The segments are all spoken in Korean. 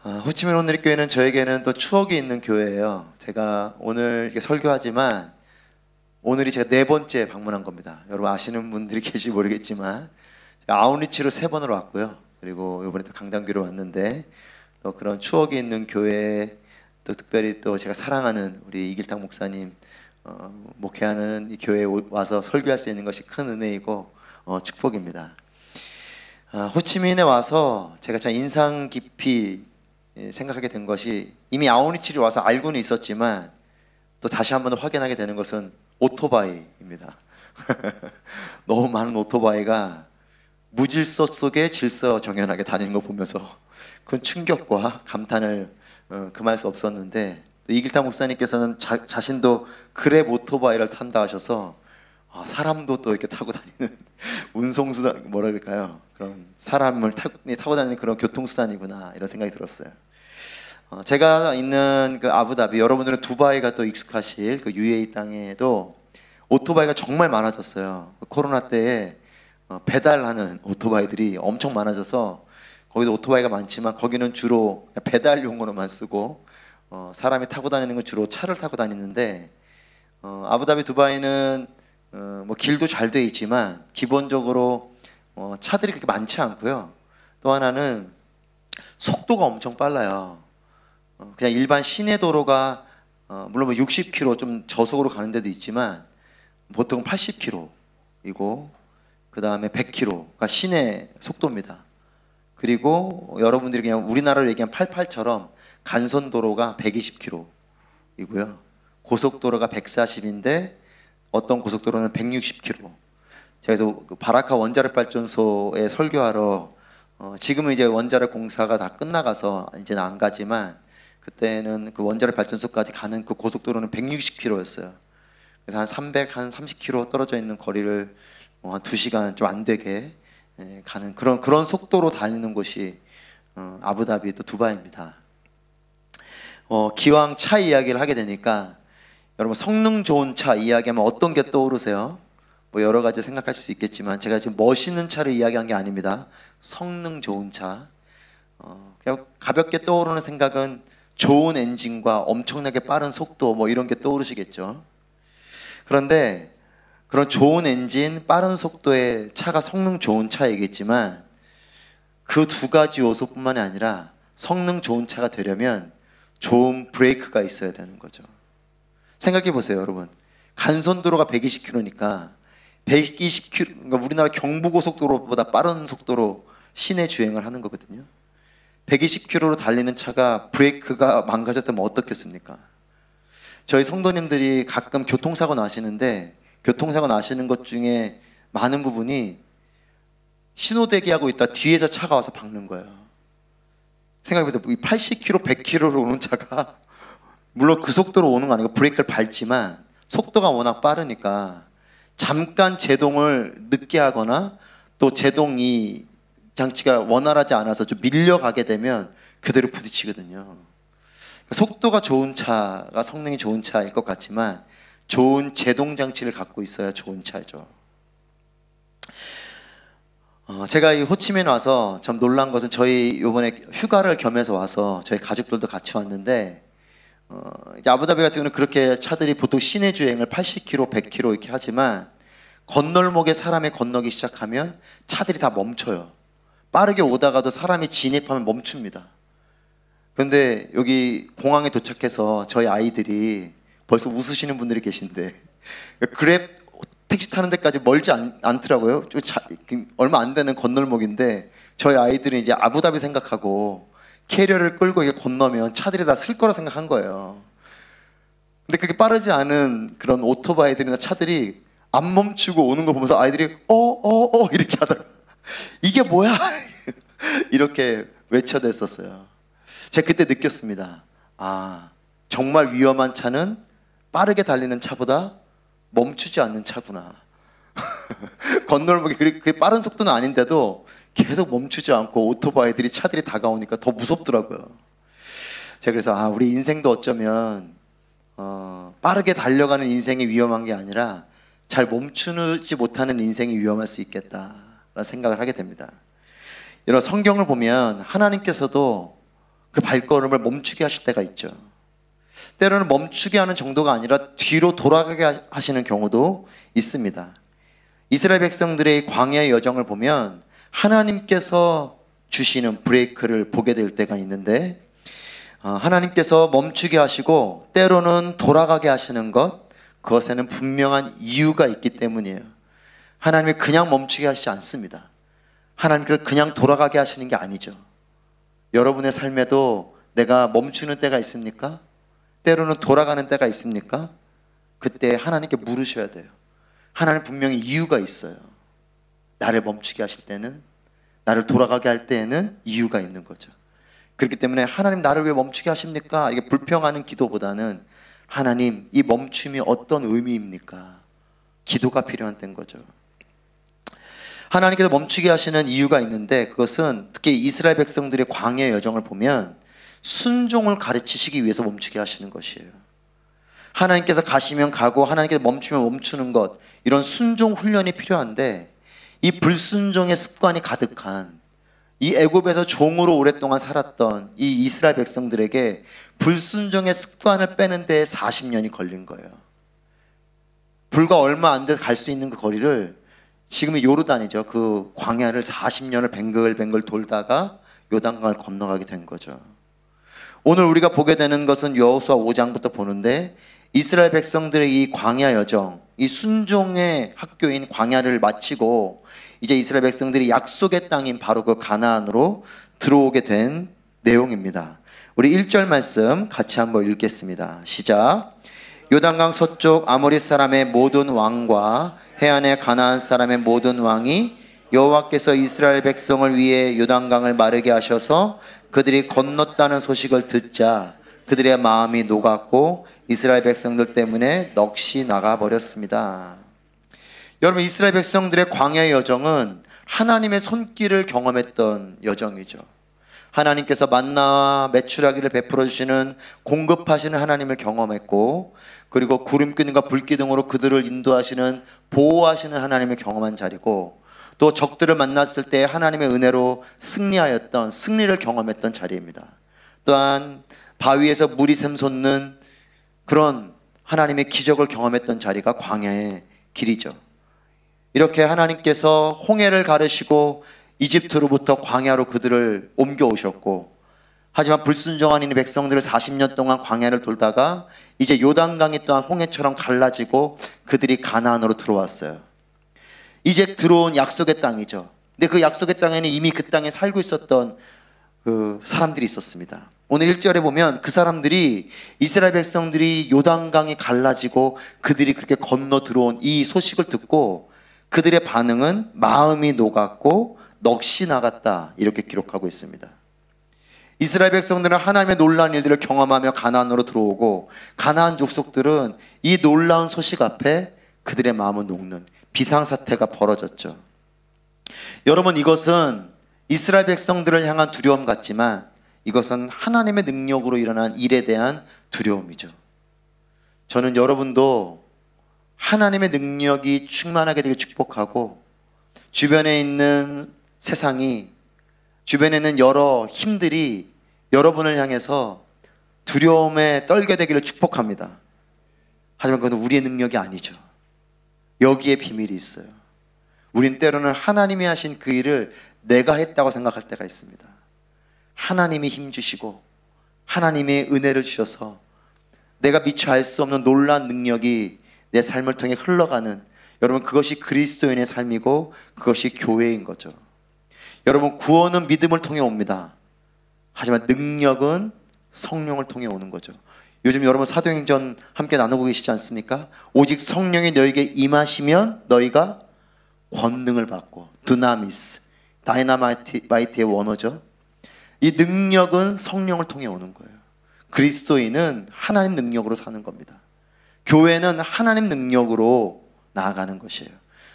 호치민 온누리교회는 저에게는 또 추억이 있는 교회예요. 제가 오늘 이렇게 설교하지만 오늘이 제가 4번째 방문한 겁니다. 여러분 아시는 분들이 계실지 모르겠지만 제가 아웃리치로 3번을 왔고요. 그리고 이번에 또 강단교로 왔는데 또 그런 추억이 있는 교회에 또 특별히 또 제가 사랑하는 우리 이길탁 목사님 목회하는 이 교회에 와서 설교할 수 있는 것이 큰 은혜이고 축복입니다. 호치민에 와서 제가 참 인상 깊이 생각하게 된 것이 이미 아웃리치로 와서 알고는 있었지만 또 다시 한번 확인하게 되는 것은 오토바이입니다. 너무 많은 오토바이가 무질서 속에 질서 정연하게 다니는 거 보면서 큰 충격과 감탄을 금할 수 없었는데 이길탁 목사님께서는 자신도 그랩 오토바이를 탄다 하셔서 사람도 또 이렇게 타고 다니는 운송수단 뭐라 그럴까요? 그런 사람을 타고 다니는 그런 교통수단이구나 이런 생각이 들었어요. 제가 있는 그 아부다비, 여러분들은 두바이가 또 익숙하실 그 UAE 땅에도 오토바이가 정말 많아졌어요. 코로나 때에 배달하는 오토바이들이 엄청 많아져서 거기도 오토바이가 많지만 거기는 주로 배달용으로만 쓰고 사람이 타고 다니는 건 주로 차를 타고 다니는데 아부다비 두바이는 뭐 길도 잘 돼 있지만 기본적으로 차들이 그렇게 많지 않고요. 또 하나는 속도가 엄청 빨라요. 그냥 일반 시내 도로가 물론 뭐 60km 좀 저속으로 가는 데도 있지만 보통 80km이고 그 다음에 100km가 시내 속도입니다. 그리고 여러분들이 그냥 우리나라로 얘기하면 88처럼 간선도로가 120km이고요. 고속도로가 140인데 어떤 고속도로는 160km. 그래서 바라카 원자력 발전소에 설교하러 지금은 이제 원자력 공사가 다 끝나가서 이제는 안 가지만 그때는 그 원자력 발전소까지 가는 그 고속도로는 160km였어요. 그래서 한 30km 떨어져 있는 거리를 한 2시간 좀 안 되게 가는 그런 속도로 달리는 곳이 아부다비 또 두바이입니다. 기왕 차 이야기를 하게 되니까 여러분 성능 좋은 차 이야기하면 어떤 게 떠오르세요? 뭐 여러 가지 생각할 수 있겠지만 제가 지금 멋있는 차를 이야기한 게 아닙니다. 성능 좋은 차. 그냥 가볍게 떠오르는 생각은 좋은 엔진과 엄청나게 빠른 속도 뭐 이런 게 떠오르시겠죠. 그런데 그런 좋은 엔진, 빠른 속도의 차가 성능 좋은 차이겠지만 그 두 가지 요소뿐만이 아니라 성능 좋은 차가 되려면 좋은 브레이크가 있어야 되는 거죠. 생각해 보세요, 여러분. 간선도로가 120km니까 120km, 그러니까 우리나라 경부고속도로보다 빠른 속도로 시내 주행을 하는 거거든요. 120km로 달리는 차가 브레이크가 망가졌다면 어떻겠습니까? 저희 성도님들이 가끔 교통사고 나시는데 교통사고 나시는 것 중에 많은 부분이 신호대기하고 있다 뒤에서 차가 와서 박는 거예요. 생각해보세요. 80km, 100km로 오는 차가 물론 그 속도로 오는 거 아니고 브레이크를 밟지만 속도가 워낙 빠르니까 잠깐 제동을 늦게 하거나 또 제동 이 장치가 원활하지 않아서 좀 밀려가게 되면 그대로 부딪히거든요. 속도가 좋은 차가 성능이 좋은 차일 것 같지만 좋은 제동 장치를 갖고 있어야 좋은 차죠. 제가 이 호치민 와서 참 놀란 것은 저희 이번에 휴가를 겸해서 와서 저희 가족들도 같이 왔는데 이제 아부다비 같은 경우는 그렇게 차들이 보통 시내 주행을 80km, 100km 이렇게 하지만 건널목에 사람이 건너기 시작하면 차들이 다 멈춰요. 빠르게 오다가도 사람이 진입하면 멈춥니다. 그런데 여기 공항에 도착해서 저희 아이들이 벌써 웃으시는 분들이 계신데 그랩 택시 타는 데까지 멀지 않더라고요. 얼마 안 되는 건널목인데 저희 아이들은 이제 아부다비 생각하고 캐리어를 끌고 이게 건너면 차들이 다 쓸 거라 생각한 거예요. 근데 그렇게 빠르지 않은 그런 오토바이들이나 차들이 안 멈추고 오는 걸 보면서 아이들이 이렇게 하다가 이게 뭐야? 이렇게 외쳐댔었어요. 제가 그때 느꼈습니다. 정말 위험한 차는 빠르게 달리는 차보다 멈추지 않는 차구나. 건널목이 그렇게 빠른 속도는 아닌데도 계속 멈추지 않고 오토바이들이 차들이 다가오니까 더 무섭더라고요. 제가 그래서 우리 인생도 어쩌면 빠르게 달려가는 인생이 위험한 게 아니라 잘 멈추지 못하는 인생이 위험할 수 있겠다라는 생각을 하게 됩니다. 여러분 성경을 보면 하나님께서도 그 발걸음을 멈추게 하실 때가 있죠. 때로는 멈추게 하는 정도가 아니라 뒤로 돌아가게 하시는 경우도 있습니다. 이스라엘 백성들의 광야의 여정을 보면 하나님께서 주시는 브레이크를 보게 될 때가 있는데, 하나님께서 멈추게 하시고 때로는 돌아가게 하시는 것, 그것에는 분명한 이유가 있기 때문이에요. 하나님이 그냥 멈추게 하시지 않습니다. 하나님께서 그냥 돌아가게 하시는 게 아니죠. 여러분의 삶에도 내가 멈추는 때가 있습니까? 때로는 돌아가는 때가 있습니까? 그때 하나님께 물으셔야 돼요. 하나님 분명히 이유가 있어요. 나를 멈추게 하실 때는, 나를 돌아가게 할 때에는 이유가 있는 거죠. 그렇기 때문에 하나님 나를 왜 멈추게 하십니까? 이게 불평하는 기도보다는 하나님 이 멈춤이 어떤 의미입니까? 기도가 필요한 때인 거죠. 하나님께서 멈추게 하시는 이유가 있는데, 그것은 특히 이스라엘 백성들의 광야의 여정을 보면 순종을 가르치시기 위해서 멈추게 하시는 것이에요. 하나님께서 가시면 가고 하나님께서 멈추면 멈추는 것, 이런 순종 훈련이 필요한데, 이 불순종의 습관이 가득한 이 애굽에서 종으로 오랫동안 살았던 이 이스라엘 백성들에게 불순종의 습관을 빼는 데 40년이 걸린 거예요. 불과 얼마 안 돼서 갈 수 있는 그 거리를, 지금의 요르단이죠, 그 광야를 40년을 뱅글뱅글 돌다가 요단강을 건너가게 된 거죠. 오늘 우리가 보게 되는 것은 여호수아 5장부터 보는데, 이스라엘 백성들의 이 광야 여정, 이 순종의 학교인 광야를 마치고 이제 이스라엘 백성들이 약속의 땅인 바로 그 가나안으로 들어오게 된 내용입니다. 우리 1절 말씀 같이 한번 읽겠습니다. 시작. 요단강 서쪽 아모리 사람의 모든 왕과 해안의 가나안 사람의 모든 왕이 여호와께서 이스라엘 백성을 위해 요단강을 마르게 하셔서 그들이 건넜다는 소식을 듣자 그들의 마음이 녹았고 이스라엘 백성들 때문에 넋이 나가버렸습니다. 여러분, 이스라엘 백성들의 광야의 여정은 하나님의 손길을 경험했던 여정이죠. 하나님께서 만나와 메추라기를 베풀어 주시는, 공급하시는 하나님을 경험했고, 그리고 구름기둥과 불기둥으로 그들을 인도하시는, 보호하시는 하나님을 경험한 자리고, 또 적들을 만났을 때 하나님의 은혜로 승리하였던, 승리를 경험했던 자리입니다. 또한 바위에서 물이 샘솟는 그런 하나님의 기적을 경험했던 자리가 광야의 길이죠. 이렇게 하나님께서 홍해를 가르시고 이집트로부터 광야로 그들을 옮겨오셨고, 하지만 불순종한 이 백성들을 40년 동안 광야를 돌다가 이제 요단강이 또한 홍해처럼 갈라지고 그들이 가나안으로 들어왔어요. 이제 들어온 약속의 땅이죠. 근데 그 약속의 땅에는 이미 그 땅에 살고 있었던 그 사람들이 있었습니다. 오늘 1절에 보면 그 사람들이, 이스라엘 백성들이 요단강이 갈라지고 그들이 그렇게 건너 들어온 이 소식을 듣고 그들의 반응은 마음이 녹았고 넋이 나갔다, 이렇게 기록하고 있습니다. 이스라엘 백성들은 하나님의 놀라운 일들을 경험하며 가나안으로 들어오고, 가나안 족속들은 이 놀라운 소식 앞에 그들의 마음을 녹는 비상사태가 벌어졌죠. 여러분, 이것은 이스라엘 백성들을 향한 두려움 같지만 이것은 하나님의 능력으로 일어난 일에 대한 두려움이죠. 저는 여러분도 하나님의 능력이 충만하게 되길 축복하고, 주변에 있는 세상이, 주변에 있는 여러 힘들이 여러분을 향해서 두려움에 떨게 되기를 축복합니다. 하지만 그건 우리의 능력이 아니죠. 여기에 비밀이 있어요. 우린 때로는 하나님이 하신 그 일을 내가 했다고 생각할 때가 있습니다. 하나님이 힘주시고 하나님의 은혜를 주셔서 내가 미처 알 수 없는 놀라운 능력이 내 삶을 통해 흘러가는, 여러분, 그것이 그리스도인의 삶이고 그것이 교회인 거죠. 여러분, 구원은 믿음을 통해 옵니다. 하지만 능력은 성령을 통해 오는 거죠. 요즘 여러분 사도행전 함께 나누고 계시지 않습니까? 오직 성령이 너에게 임하시면 너희가 권능을 받고, 두나미스, 다이나마이트의 원어죠. 이 능력은 성령을 통해 오는 거예요. 그리스도인은 하나님 능력으로 사는 겁니다. 교회는 하나님 능력으로 나아가는 것이에요.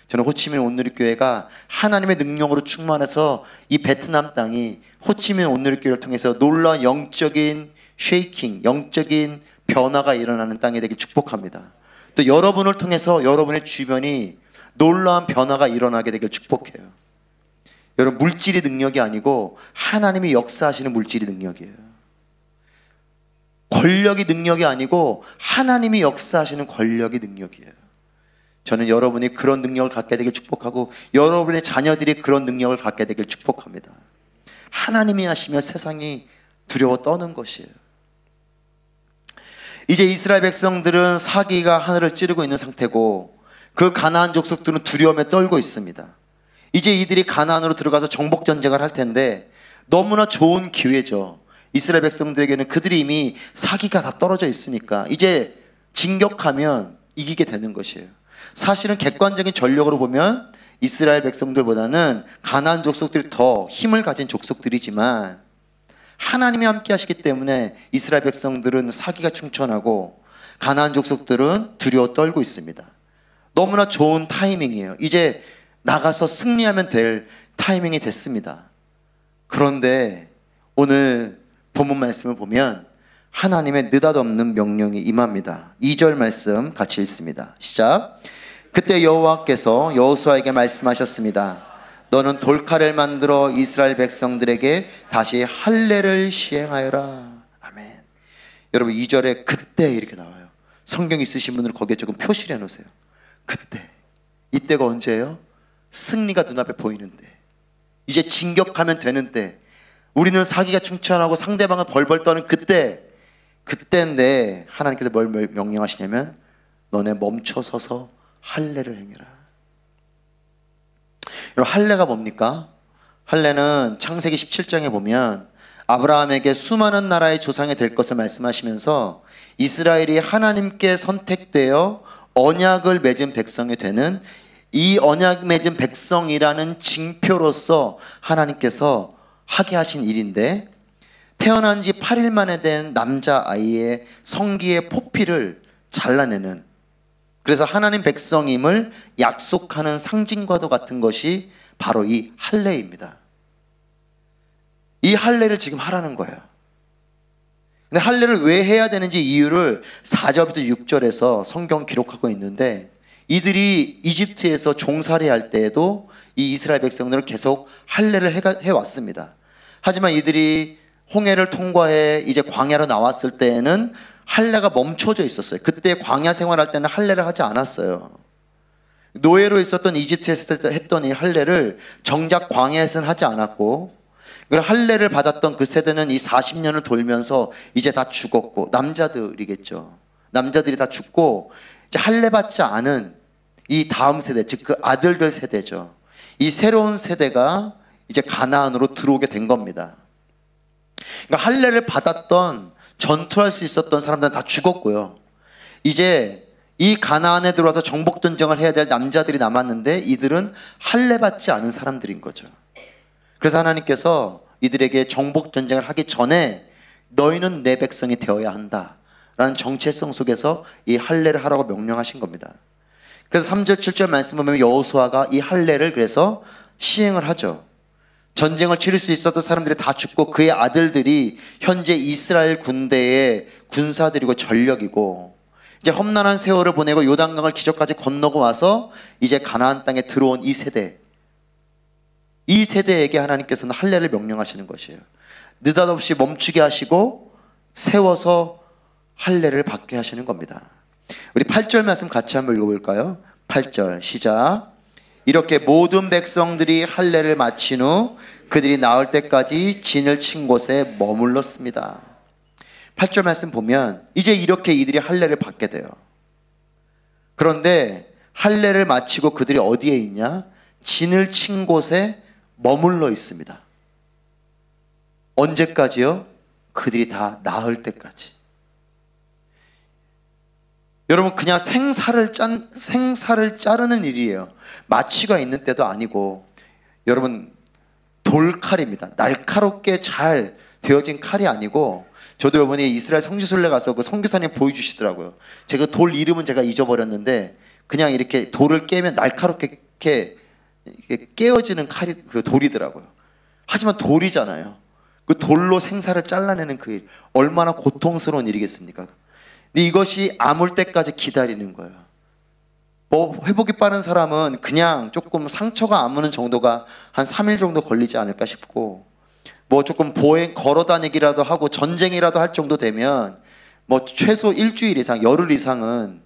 저는 호치민 온누리교회가 하나님의 능력으로 충만해서 이 베트남 땅이 호치민 온누리교회를 통해서 놀라운 영적인 쉐이킹, 영적인 변화가 일어나는 땅이 되길 축복합니다. 또 여러분을 통해서 여러분의 주변이 놀라운 변화가 일어나게 되길 축복해요. 여러분, 물질이 능력이 아니고 하나님이 역사하시는 물질이 능력이에요. 권력이 능력이 아니고 하나님이 역사하시는 권력이 능력이에요. 저는 여러분이 그런 능력을 갖게 되길 축복하고 여러분의 자녀들이 그런 능력을 갖게 되길 축복합니다. 하나님이 하시면 세상이 두려워 떠는 것이에요. 이제 이스라엘 백성들은 사기가 하늘을 찌르고 있는 상태고 그 가나안 족속들은 두려움에 떨고 있습니다. 이제 이들이 가나안으로 들어가서 정복 전쟁을 할 텐데 너무나 좋은 기회죠. 이스라엘 백성들에게는 그들이 이미 사기가 다 떨어져 있으니까 이제 진격하면 이기게 되는 것이에요. 사실은 객관적인 전력으로 보면 이스라엘 백성들보다는 가나안 족속들이 더 힘을 가진 족속들이지만 하나님이 함께 하시기 때문에 이스라엘 백성들은 사기가 충천하고 가나안 족속들은 두려워 떨고 있습니다. 너무나 좋은 타이밍이에요. 이제 나가서 승리하면 될 타이밍이 됐습니다. 그런데 오늘 본문 말씀을 보면 하나님의 느닷없는 명령이 임합니다. 2절 말씀 같이 읽습니다. 시작. 그때 여호와께서 여호수아에게 말씀하셨습니다. 너는 돌칼을 만들어 이스라엘 백성들에게 다시 할례를 시행하여라. 아멘. 여러분 2절에 그때 이렇게 나와요. 성경 있으신 분들은 거기에 조금 표시를 해놓으세요. 그때. 이때가 언제예요? 승리가 눈앞에 보이는데, 이제 진격하면 되는데, 우리는 사기가 충천하고 상대방은 벌벌 떠는 그때인데 하나님께서 뭘 명령하시냐면 너네 멈춰서서 할례를 행해라. 여러분 할례가 뭡니까? 할례는 창세기 17장에 보면 아브라함에게 수많은 나라의 조상이 될 것을 말씀하시면서 이스라엘이 하나님께 선택되어 언약을 맺은 백성이 되는 이 언약 맺은 백성이라는 징표로서 하나님께서 하게 하신 일인데, 태어난 지 8일 만에 된 남자아이의 성기의 포피를 잘라내는, 그래서 하나님 백성임을 약속하는 상징과도 같은 것이 바로 이 할례입니다. 이 할례를 지금 하라는 거예요. 근데 할례를 왜 해야 되는지 이유를 4절부터 6절에서 성경 기록하고 있는데, 이들이 이집트에서 종살이 할 때에도 이 이스라엘 백성들은 계속 할례를 해왔습니다. 하지만 이들이 홍해를 통과해 이제 광야로 나왔을 때에는 할례가 멈춰져 있었어요. 그때 광야 생활할 때는 할례를 하지 않았어요. 노예로 있었던 이집트에서 했던 이 할례를 정작 광야에서는 하지 않았고, 할례를 받았던 그 세대는 이 40년을 돌면서 이제 다 죽었고, 남자들이겠죠. 남자들이 다 죽고 이제 할례 받지 않은 이 다음 세대, 즉 그 아들들 세대죠. 이 새로운 세대가 이제 가나안으로 들어오게 된 겁니다. 그러니까 할례를 받았던, 전투할 수 있었던 사람들은 다 죽었고요. 이제 이 가나안에 들어와서 정복 전쟁을 해야 될 남자들이 남았는데 이들은 할례 받지 않은 사람들인 거죠. 그래서 하나님께서 이들에게 정복 전쟁을 하기 전에 너희는 내 백성이 되어야 한다 라는 정체성 속에서 이 할례를 하라고 명령하신 겁니다. 그래서 3절 7절 말씀 보면 여호수아가 이 할례를 그래서 시행을 하죠. 전쟁을 치를 수 있었던 사람들이 다 죽고 그의 아들들이 현재 이스라엘 군대의 군사들이고 전력이고, 이제 험난한 세월을 보내고 요단강을 기적까지 건너고 와서 이제 가나안 땅에 들어온 이 세대, 이 세대에게 하나님께서는 할례를 명령하시는 것이에요. 느닷없이 멈추게 하시고 세워서 할례를 받게 하시는 겁니다. 우리 8절 말씀 같이 한번 읽어볼까요? 8절 시작. 이렇게 모든 백성들이 할례를 마친 후 그들이 나을 때까지 진을 친 곳에 머물렀습니다. 8절 말씀 보면 이제 이렇게 이들이 할례를 받게 돼요. 그런데 할례를 마치고 그들이 어디에 있냐? 진을 친 곳에 머물러 있습니다. 언제까지요? 그들이 다 나을 때까지. 여러분 그냥 생사를 자르는 일이에요. 마취가 있는 때도 아니고, 여러분 돌칼입니다. 날카롭게 잘 되어진 칼이 아니고, 저도 이번에 이스라엘 성지순례 가서 그 선교사님 보여주시더라고요. 제가 돌 이름은 제가 잊어버렸는데 그냥 이렇게 돌을 깨면 날카롭게 이렇게 깨어지는 칼이 그 돌이더라고요. 하지만 돌이잖아요. 그 돌로 생사를 잘라내는 그 일, 얼마나 고통스러운 일이겠습니까? 근데 이것이 아물 때까지 기다리는 거예요. 뭐 회복이 빠른 사람은 그냥 조금 상처가 아무는 정도가 한 3일 정도 걸리지 않을까 싶고, 뭐 조금 걸어 다니기라도 하고 전쟁이라도 할 정도 되면 뭐 최소 일주일 이상, 열흘 이상은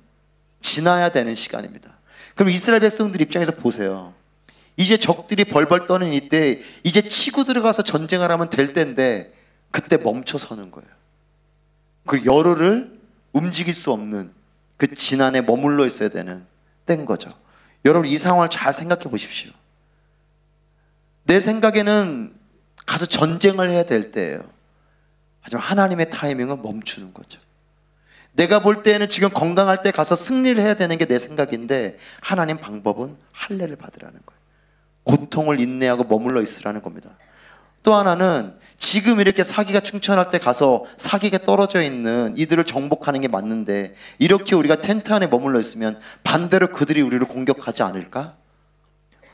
지나야 되는 시간입니다. 그럼 이스라엘 백성들 입장에서 보세요. 이제 적들이 벌벌 떠는 이때 이제 치고 들어가서 전쟁을 하면 될 때인데 그때 멈춰 서는 거예요. 그리고 열흘을 움직일 수 없는 그 지난해 머물러 있어야 되는 때인 거죠. 여러분 이 상황을 잘 생각해 보십시오. 내 생각에는 가서 전쟁을 해야 될 때예요. 하지만 하나님의 타이밍은 멈추는 거죠. 내가 볼 때는 지금 건강할 때 가서 승리를 해야 되는 게 내 생각인데 하나님 방법은 할례를 받으라는 거예요. 고통을 인내하고 머물러 있으라는 겁니다. 또 하나는 지금 이렇게 사기가 충천할 때 가서 사기가 떨어져 있는 이들을 정복하는 게 맞는데 이렇게 우리가 텐트 안에 머물러 있으면 반대로 그들이 우리를 공격하지 않을까?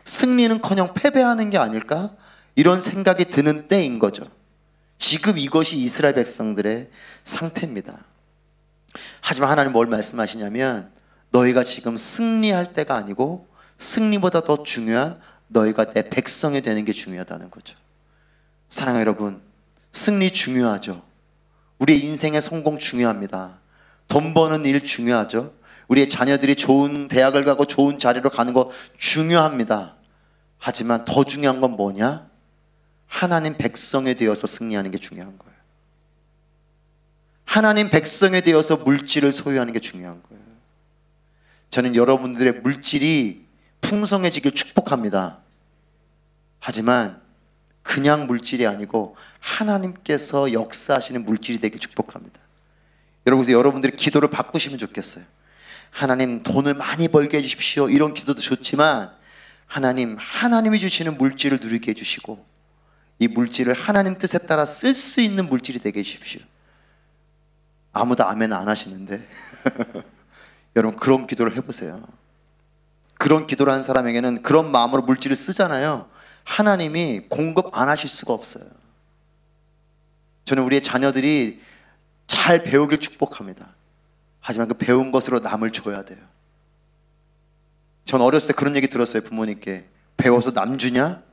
승리는커녕 패배하는 게 아닐까? 이런 생각이 드는 때인 거죠. 지금 이것이 이스라엘 백성들의 상태입니다. 하지만 하나님 뭘 말씀하시냐면 너희가 지금 승리할 때가 아니고 승리보다 더 중요한 너희가 내 백성이 되는 게 중요하다는 거죠. 사랑하는 여러분, 승리 중요하죠. 우리의 인생의 성공 중요합니다. 돈 버는 일 중요하죠. 우리의 자녀들이 좋은 대학을 가고 좋은 자리로 가는 거 중요합니다. 하지만 더 중요한 건 뭐냐? 하나님 백성에 되어서 승리하는 게 중요한 거예요. 하나님 백성에 되어서 물질을 소유하는 게 중요한 거예요. 저는 여러분들의 물질이 풍성해지길 축복합니다. 하지만 그냥 물질이 아니고 하나님께서 역사하시는 물질이 되길 축복합니다. 여러분들이 기도를 바꾸시면 좋겠어요. 하나님 돈을 많이 벌게 해주십시오. 이런 기도도 좋지만 하나님이 주시는 물질을 누리게 해주시고 이 물질을 하나님 뜻에 따라 쓸 수 있는 물질이 되게 해주십시오. 아무도 아멘 안 하시는데 여러분 그런 기도를 해보세요. 그런 기도를 하는 사람에게는 그런 마음으로 물질을 쓰잖아요. 하나님이 공급 안 하실 수가 없어요. 저는 우리의 자녀들이 잘 배우길 축복합니다. 하지만 그 배운 것으로 남을 줘야 돼요. 전 어렸을 때 그런 얘기 들었어요. 부모님께 배워서 남 주냐?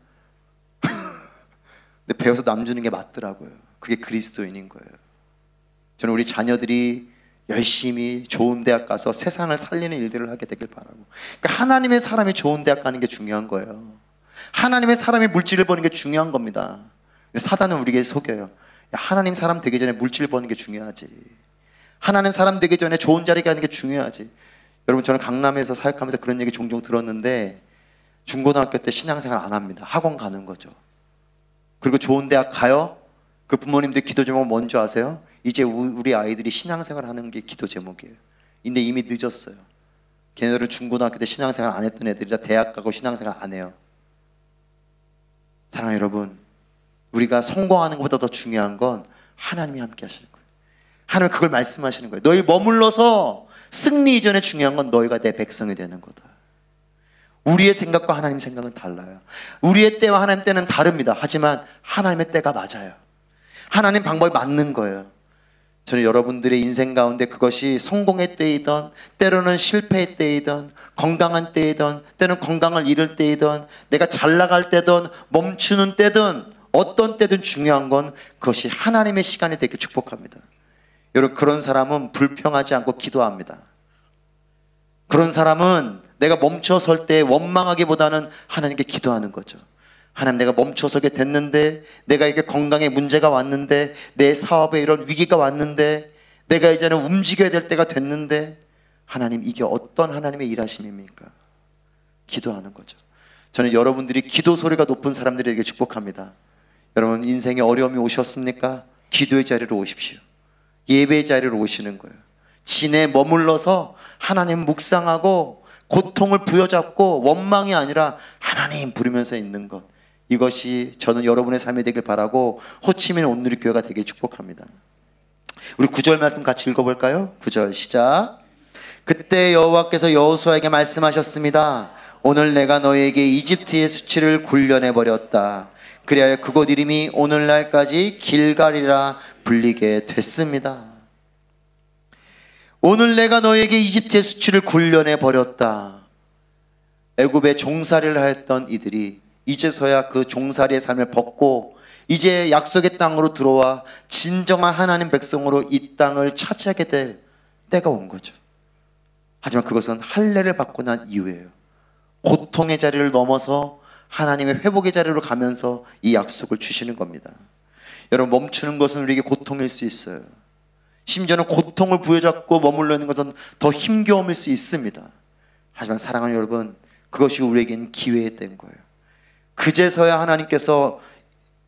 근데 배워서 남 주는 게 맞더라고요. 그게 그리스도인인 거예요. 저는 우리 자녀들이 열심히 좋은 대학 가서 세상을 살리는 일들을 하게 되길 바라고. 그러니까 하나님의 사람이 좋은 대학 가는 게 중요한 거예요. 하나님의 사람이 물질을 버는 게 중요한 겁니다. 사단은 우리에게 속여요. 야, 하나님 사람 되기 전에 물질 버는 게 중요하지. 하나님 사람 되기 전에 좋은 자리 가는 게 중요하지. 여러분 저는 강남에서 사역하면서 그런 얘기 종종 들었는데 중고등학교 때 신앙생활 안 합니다. 학원 가는 거죠. 그리고 좋은 대학 가요. 그 부모님들 기도 제목 뭔지 아세요? 이제 우리 아이들이 신앙생활 하는 게 기도 제목이에요. 근데 이미 늦었어요. 걔네들은 중고등학교 때 신앙생활 안 했던 애들이라 대학 가고 신앙생활 안 해요. 사랑하는 여러분, 우리가 성공하는 것보다 더 중요한 건 하나님이 함께 하시는 거예요. 하나님은 그걸 말씀하시는 거예요. 너희 머물러서 승리 이전에 중요한 건 너희가 내 백성이 되는 거다. 우리의 생각과 하나님 생각은 달라요. 우리의 때와 하나님 때는 다릅니다. 하지만 하나님의 때가 맞아요. 하나님 방법이 맞는 거예요. 저는 여러분들의 인생 가운데 그것이 성공의 때이든 때로는 실패의 때이든 건강한 때이든 때는 건강을 잃을 때이든 내가 잘 나갈 때든 멈추는 때든 어떤 때든 중요한 건 그것이 하나님의 시간이 되길 축복합니다. 여러분 그런 사람은 불평하지 않고 기도합니다. 그런 사람은 내가 멈춰설 때 원망하기보다는 하나님께 기도하는 거죠. 하나님 내가 멈춰서게 됐는데 내가 이게 건강에 문제가 왔는데 내 사업에 이런 위기가 왔는데 내가 이제는 움직여야 될 때가 됐는데 하나님 이게 어떤 하나님의 일하심입니까? 기도하는 거죠. 저는 여러분들이 기도 소리가 높은 사람들에게 축복합니다. 여러분 인생에 어려움이 오셨습니까? 기도의 자리로 오십시오. 예배의 자리로 오시는 거예요. 진에 머물러서 하나님 묵상하고 고통을 부여잡고 원망이 아니라 하나님 부르면서 있는 것, 이것이 저는 여러분의 삶이 되길 바라고 호치민 온누리교회가 되길 축복합니다. 우리 9절 말씀 같이 읽어볼까요? 9절 시작. 그때 여호와께서 여호수아에게 말씀하셨습니다. 오늘 내가 너에게 이집트의 수치를 굴려내 버렸다. 그리하여 그곳 이름이 오늘날까지 길갈이라 불리게 됐습니다. 오늘 내가 너에게 이집트의 수치를 굴려내 버렸다. 애굽에 종살이를 했던 이들이 이제서야 그 종살이의 삶을 벗고 이제 약속의 땅으로 들어와 진정한 하나님 백성으로 이 땅을 차지하게 될 때가 온 거죠. 하지만 그것은 할례를 받고 난 이후에요. 고통의 자리를 넘어서 하나님의 회복의 자리로 가면서 이 약속을 주시는 겁니다. 여러분, 멈추는 것은 우리에게 고통일 수 있어요. 심지어는 고통을 부여잡고 머물러 있는 것은 더 힘겨움일 수 있습니다. 하지만 사랑하는 여러분, 그것이 우리에게는 기회의 때인 거예요. 그제서야 하나님께서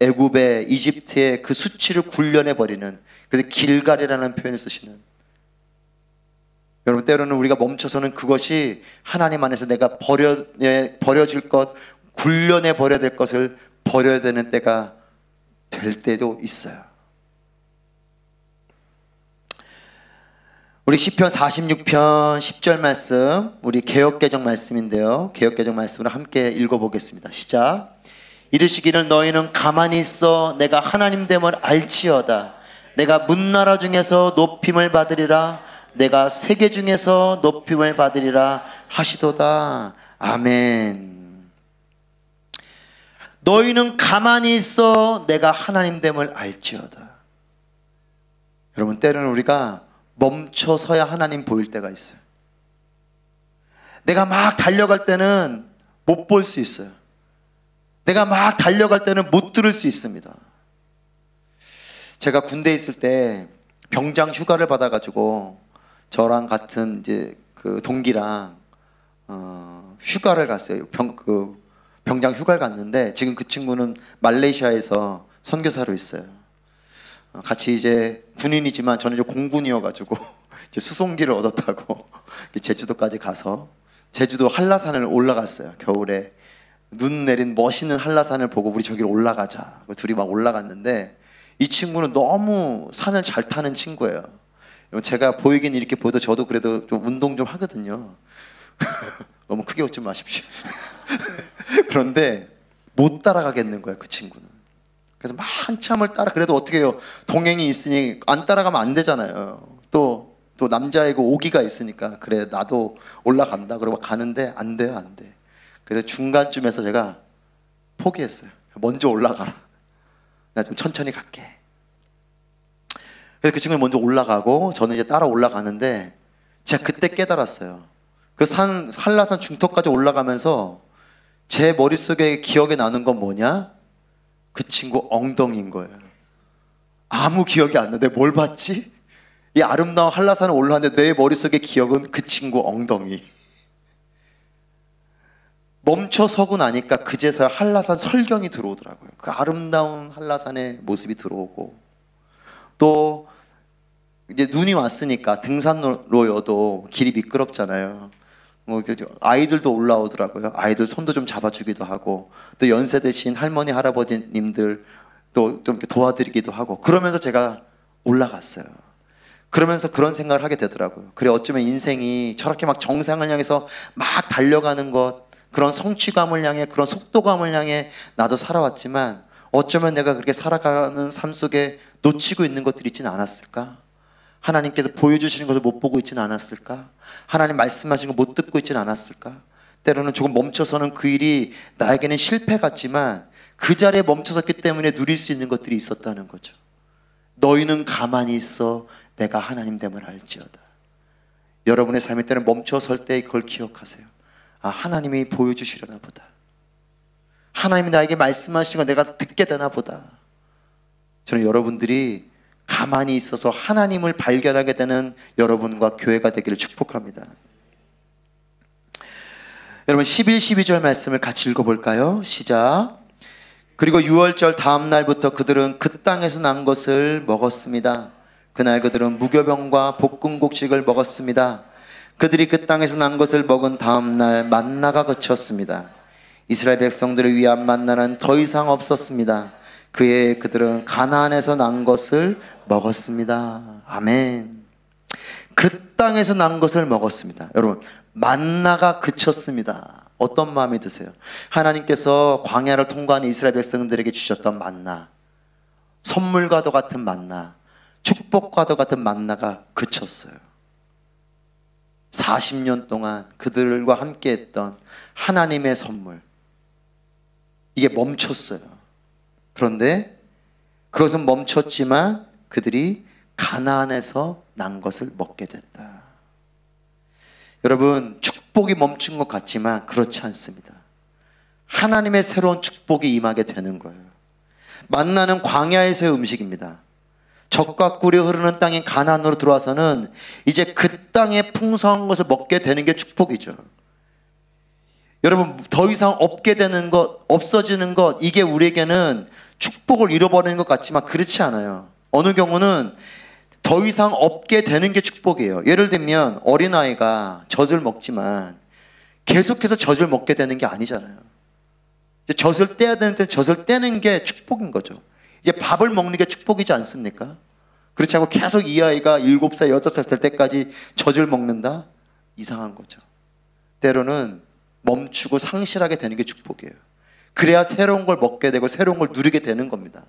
애굽의 이집트의 그 수치를 굴려내 버리는, 그래서 길갈이라는 표현을 쓰시는, 여러분, 때로는 우리가 멈춰서는 그것이 하나님 안에서 내가 버려질 것, 굴려내 버려야 될 것을 버려야 되는 때가 될 때도 있어요. 우리 시편 46편 10절 말씀, 우리 개역개정 말씀인데요, 개역개정 말씀을 함께 읽어보겠습니다. 시작. 이르시기를 너희는 가만히 있어 내가 하나님됨을 알지어다. 내가 문나라 중에서 높임을 받으리라. 내가 세계 중에서 높임을 받으리라 하시도다. 아멘. 너희는 가만히 있어 내가 하나님됨을 알지어다. 여러분, 때로는 우리가 멈춰서야 하나님 보일 때가 있어요. 내가 막 달려갈 때는 못 볼 수 있어요. 내가 막 달려갈 때는 못 들을 수 있습니다. 제가 군대에 있을 때 병장 휴가를 받아가지고 저랑 같은 이제 그 동기랑 휴가를 갔어요. 병장 휴가를 갔는데 지금 그 친구는 말레이시아에서 선교사로 있어요. 같이 이제 군인이지만 저는 이제 공군이어가지고 이제 수송기를 얻었다고 제주도까지 가서 제주도 한라산을 올라갔어요. 겨울에 눈 내린 멋있는 한라산을 보고 우리 저기로 올라가자. 둘이 막 올라갔는데 이 친구는 너무 산을 잘 타는 친구예요. 제가 보이긴 이렇게 보여도 저도 그래도 좀 운동 좀 하거든요. 너무 크게 웃지 마십시오. 그런데 못 따라가겠는 거예요, 그 친구는. 그래서 막 한참을 그래도 어떻게 해요? 동행이 있으니 안 따라가면 안 되잖아요. 또 남자이고 오기가 있으니까 그래 나도 올라간다 그러고 가는데 안 돼요, 안 돼. 그래서 중간쯤에서 제가 포기했어요. 먼저 올라가라. 나 좀 천천히 갈게. 그래서 그 친구는 먼저 올라가고 저는 이제 따라 올라가는데 제가 그때 깨달았어요. 그 한라산 중턱까지 올라가면서 제 머릿속에 기억에 나는 건 뭐냐? 그 친구 엉덩이인 거예요. 아무 기억이 안 나. 내가 뭘 봤지? 이 아름다운 한라산을 올라왔는데 내 머릿속의 기억은 그 친구 엉덩이. 멈춰 서고 나니까 그제서야 한라산 설경이 들어오더라고요. 그 아름다운 한라산의 모습이 들어오고, 또 이제 눈이 왔으니까 등산로여도 길이 미끄럽잖아요. 아이들도 올라오더라고요. 아이들 손도 좀 잡아주기도 하고, 또 연세 드신 할머니 할아버지님들 또 좀 도와드리기도 하고, 그러면서 제가 올라갔어요. 그러면서 그런 생각을 하게 되더라고요. 그래, 어쩌면 인생이 저렇게 막 정상을 향해서 막 달려가는 것, 그런 성취감을 향해, 그런 속도감을 향해 나도 살아왔지만 어쩌면 내가 그렇게 살아가는 삶 속에 놓치고 있는 것들이 있지는 않았을까? 하나님께서 보여주시는 것을 못 보고 있지는 않았을까? 하나님 말씀하신 거 못 듣고 있지는 않았을까? 때로는 조금 멈춰서는 그 일이 나에게는 실패 같지만 그 자리에 멈춰섰기 때문에 누릴 수 있는 것들이 있었다는 거죠. 너희는 가만히 있어 내가 하나님됨을 알지어다. 여러분의 삶의 때는 멈춰설 때 그걸 기억하세요. 아, 하나님이 보여주시려나 보다. 하나님이 나에게 말씀하신 거 내가 듣게 되나 보다. 저는 여러분들이 가만히 있어서 하나님을 발견하게 되는 여러분과 교회가 되기를 축복합니다. 여러분, 11, 12절 말씀을 같이 읽어볼까요? 시작. 그리고 6월절 다음 날부터 그들은 그 땅에서 난 것을 먹었습니다. 그날 그들은 무교병과 볶음곡식을 먹었습니다. 그들이 그 땅에서 난 것을 먹은 다음 날 만나가 그쳤습니다. 이스라엘 백성들을 위한 만나는 더 이상 없었습니다. 그에 그들은 가나안에서 난 것을 먹었습니다. 아멘. 그 땅에서 난 것을 먹었습니다. 여러분, 만나가 그쳤습니다. 어떤 마음이 드세요? 하나님께서 광야를 통과하는 이스라엘 백성들에게 주셨던 만나, 선물과도 같은 만나, 축복과도 같은 만나가 그쳤어요. 40년 동안 그들과 함께 했던 하나님의 선물, 이게 멈췄어요. 그런데 그것은 멈췄지만 그들이 가나안에서 난 것을 먹게 됐다. 여러분, 축복이 멈춘 것 같지만 그렇지 않습니다. 하나님의 새로운 축복이 임하게 되는 거예요. 만나는 광야에서의 음식입니다. 젖과 꿀이 흐르는 땅인 가나안으로 들어와서는 이제 그 땅의 풍성한 것을 먹게 되는 게 축복이죠. 여러분, 더 이상 없게 되는 것, 없어지는 것, 이게 우리에게는 축복을 잃어버리는 것 같지만 그렇지 않아요. 어느 경우는 더 이상 없게 되는 게 축복이에요. 예를 들면 어린아이가 젖을 먹지만 계속해서 젖을 먹게 되는 게 아니잖아요. 이제 젖을 떼야 되는 때 젖을 떼는 게 축복인 거죠. 이제 밥을 먹는 게 축복이지 않습니까? 그렇지 않고 계속 이 아이가 7살, 8살 될 때까지 젖을 먹는다? 이상한 거죠. 때로는 멈추고 상실하게 되는 게 축복이에요. 그래야 새로운 걸 먹게 되고 새로운 걸 누리게 되는 겁니다.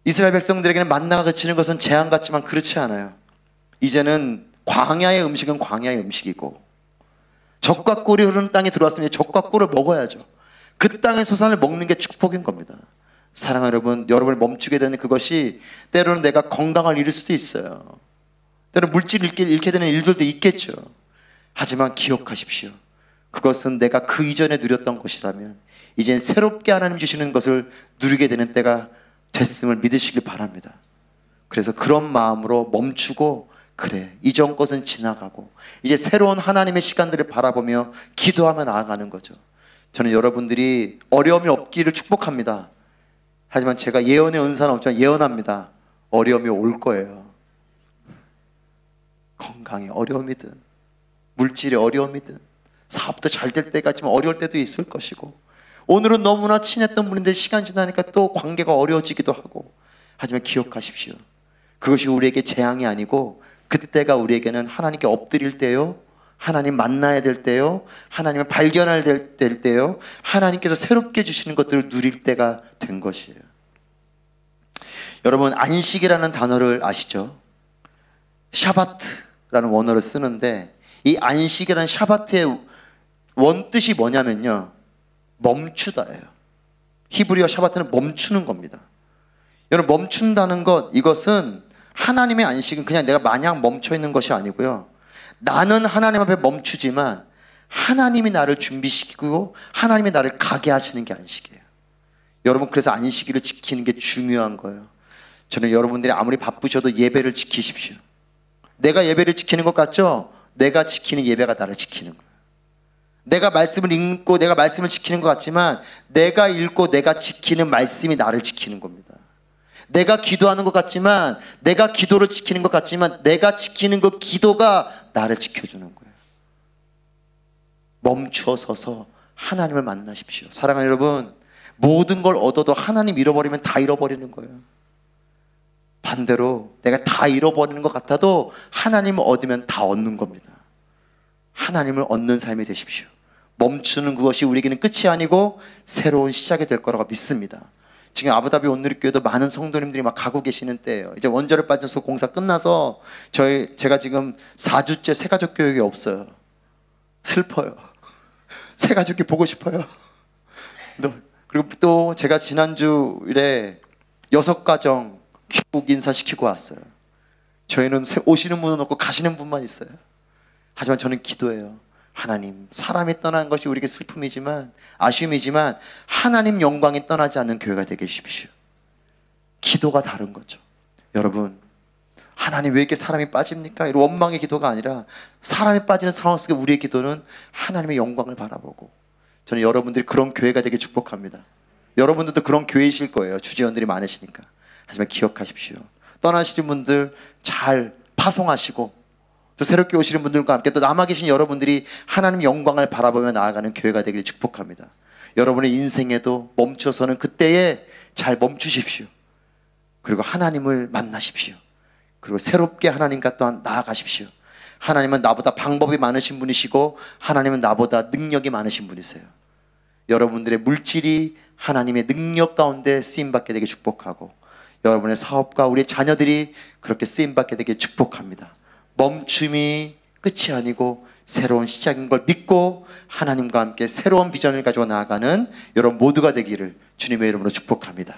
이스라엘 백성들에게는 만나가 그치는 것은 재앙 같지만 그렇지 않아요. 이제는 광야의 음식은 광야의 음식이고 젖과 꿀이 흐르는 땅에 들어왔으면 젖과 꿀을 먹어야죠. 그 땅의 소산을 먹는 게 축복인 겁니다. 사랑하는 여러분, 여러분을 멈추게 되는 그것이 때로는 내가 건강을 잃을 수도 있어요. 때로는 물질을 잃게 되는 일들도 있겠죠. 하지만 기억하십시오. 그것은 내가 그 이전에 누렸던 것이라면 이젠 새롭게 하나님 주시는 것을 누리게 되는 때가 됐음을 믿으시길 바랍니다. 그래서 그런 마음으로 멈추고, 그래, 이전 것은 지나가고 이제 새로운 하나님의 시간들을 바라보며 기도하며 나아가는 거죠. 저는 여러분들이 어려움이 없기를 축복합니다. 하지만 제가 예언의 은사는 없지만 예언합니다. 어려움이 올 거예요. 건강에 어려움이든 물질의 어려움이든 사업도 잘 될 때가 있지만 어려울 때도 있을 것이고, 오늘은 너무나 친했던 분인데 시간 지나니까 또 관계가 어려워지기도 하고. 하지만 기억하십시오. 그것이 우리에게 재앙이 아니고 그때가 우리에게는 하나님께 엎드릴 때요, 하나님 만나야 될 때요, 하나님을 발견할 될 때요, 하나님께서 새롭게 주시는 것들을 누릴 때가 된 것이에요. 여러분, 안식이라는 단어를 아시죠? 샤바트라는 원어를 쓰는데 이 안식이라는 샤바트의 원뜻이 뭐냐면요, 멈추다예요. 히브리어 샤바트는 멈추는 겁니다. 여러분, 멈춘다는 것, 이것은 하나님의 안식은 그냥 내가 마냥 멈춰 있는 것이 아니고요, 나는 하나님 앞에 멈추지만 하나님이 나를 준비시키고 하나님이 나를 가게 하시는 게 안식이에요. 여러분, 그래서 안식일을 지키는 게 중요한 거예요. 저는 여러분들이 아무리 바쁘셔도 예배를 지키십시오. 내가 예배를 지키는 것 같죠? 내가 지키는 예배가 나를 지키는 거예요. 내가 말씀을 읽고 내가 말씀을 지키는 것 같지만 내가 읽고 내가 지키는 말씀이 나를 지키는 겁니다. 내가 기도하는 것 같지만, 내가 기도를 지키는 것 같지만 내가 지키는 그 기도가 나를 지켜주는 거예요. 멈추어 서서 하나님을 만나십시오. 사랑하는 여러분, 모든 걸 얻어도 하나님 잃어버리면 다 잃어버리는 거예요. 반대로 내가 다 잃어버리는 것 같아도 하나님을 얻으면 다 얻는 겁니다. 하나님을 얻는 삶이 되십시오. 멈추는 그것이 우리에게는 끝이 아니고 새로운 시작이 될 거라고 믿습니다. 지금 아부다비 온누리교회도 많은 성도님들이 막 가고 계시는 때예요. 이제 원자력 발전소 공사 끝나서 제가 지금 4주째 새가족 교육이 없어요. 슬퍼요. 새가족이 보고 싶어요. 그리고 또 제가 지난주에 6가정 귀국 인사시키고 왔어요. 저희는 오시는 분은 없고 가시는 분만 있어요. 하지만 저는 기도해요. 하나님, 사람이 떠난 것이 우리에게 슬픔이지만, 아쉬움이지만 하나님 영광이 떠나지 않는 교회가 되게 해주십시오. 기도가 다른 거죠. 여러분, 하나님 왜 이렇게 사람이 빠집니까? 이런 원망의 기도가 아니라 사람이 빠지는 상황 속에 우리의 기도는 하나님의 영광을 바라보고, 저는 여러분들이 그런 교회가 되게 축복합니다. 여러분들도 그런 교회이실 거예요. 주재원들이 많으시니까. 하지만 기억하십시오. 떠나시는 분들 잘 파송하시고, 또 새롭게 오시는 분들과 함께 또 남아 계신 여러분들이 하나님 영광을 바라보며 나아가는 교회가 되기를 축복합니다. 여러분의 인생에도 멈춰서는 그때에 잘 멈추십시오. 그리고 하나님을 만나십시오. 그리고 새롭게 하나님과 또한 나아가십시오. 하나님은 나보다 방법이 많으신 분이시고 하나님은 나보다 능력이 많으신 분이세요. 여러분들의 물질이 하나님의 능력 가운데 쓰임받게 되게 축복하고, 여러분의 사업과 우리 자녀들이 그렇게 쓰임받게 되게 축복합니다. 멈춤이 끝이 아니고 새로운 시작인 걸 믿고 하나님과 함께 새로운 비전을 가지고 나아가는 여러분 모두가 되기를 주님의 이름으로 축복합니다.